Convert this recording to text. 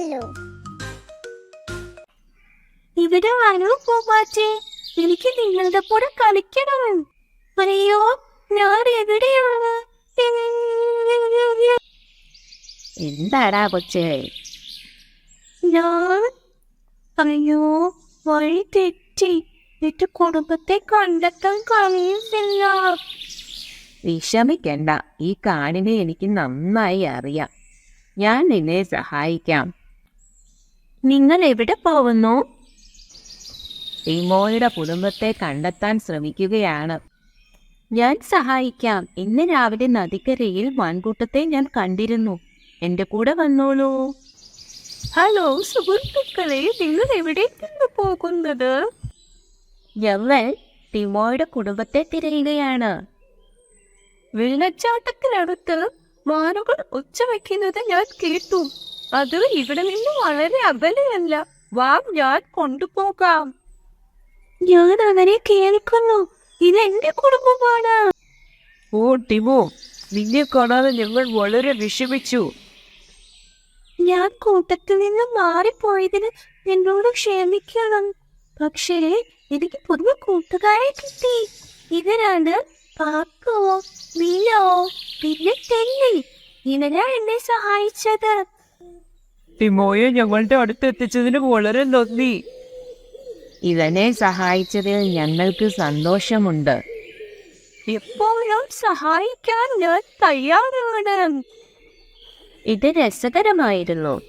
അറിയാമല്ലോ. ഇവിടെ വരൂ പൂമ്പാറ്റേ, എനിക്ക് നിങ്ങളുടെ കൂടെ കളിക്കണം. അയ്യോ, ഞാൻ എവിടെയാണ്? എന്താടാ കൊച്ചേ? ഞാൻ അയ്യോ വഴി തെറ്റി. എന്റെ കുടുംബത്തെ കണ്ടെത്താൻ കഴിയുന്നില്ല. വിഷമിക്കണ്ട, ഈ കാടിനെ എനിക്ക് നന്നായി അറിയാം. ഞാൻ നിന്നെ സഹായിക്കാം. നിങ്ങൾ എവിടെ പോകുന്നു? ടിമോയുടെ കുടുംബത്തെ കണ്ടെത്താൻ ശ്രമിക്കുകയാണ്. ഞാൻ സഹായിക്കാം. ഇന്ന് രാവിലെ നദിക്കരയിൽ മാൻകൂട്ടത്തെ ഞാൻ കണ്ടിരുന്നു. എന്റെ കൂടെ വന്നോളൂ. ഹലോ സുഹൃത്തുക്കളെ, നിങ്ങൾ എവിടേക്കാണ് പോകുന്നത്? ഞങ്ങൾ ടിമോയുടെ കുടുംബത്തെ തിരയുകയാണ്. വെള്ളച്ചാട്ടത്തിനടുത്ത് മാനുകൾ ഒച്ച വയ്ക്കുന്നത് ഞാൻ കേട്ടു. അത് ഇവിടെ നിന്ന് വളരെ അകലെയല്ല. വാ, ഞാൻ കൊണ്ടുപോകാം. ഞാൻ അവരെ കേൾക്കുന്നു. ഇതെന്റെ കുടുംബമാണ്. ഓ ടിമോ, നിന്നെ കാണാതെ ഞങ്ങൾ വളരെ വിഷമിച്ചു. ഞാൻ കൂട്ടത്തിൽ നിന്ന് മാറിപ്പോയതിന് എന്നോട് ക്ഷമിക്കണം. പക്ഷേ എനിക്ക് പുതിയ കൂട്ടുകാരെ കിട്ടി. ഇവരാണ് പാക്കോ, മിലോ, പിന്നെ ടെല്ലി. ഇവരാ എന്നെ സഹായിച്ചത്. ടിമോയെ ഞങ്ങളുടെ അടുത്ത് എത്തിച്ചതിന് വളരെ നന്ദി. ഇവനെ സഹായിച്ചതിൽ ഞങ്ങൾക്ക് സന്തോഷമുണ്ട്. എപ്പോഴും സഹായിക്കാൻ ഞാൻ തയ്യാറാണ്. ഇത് രസകരമായിരുന്നു.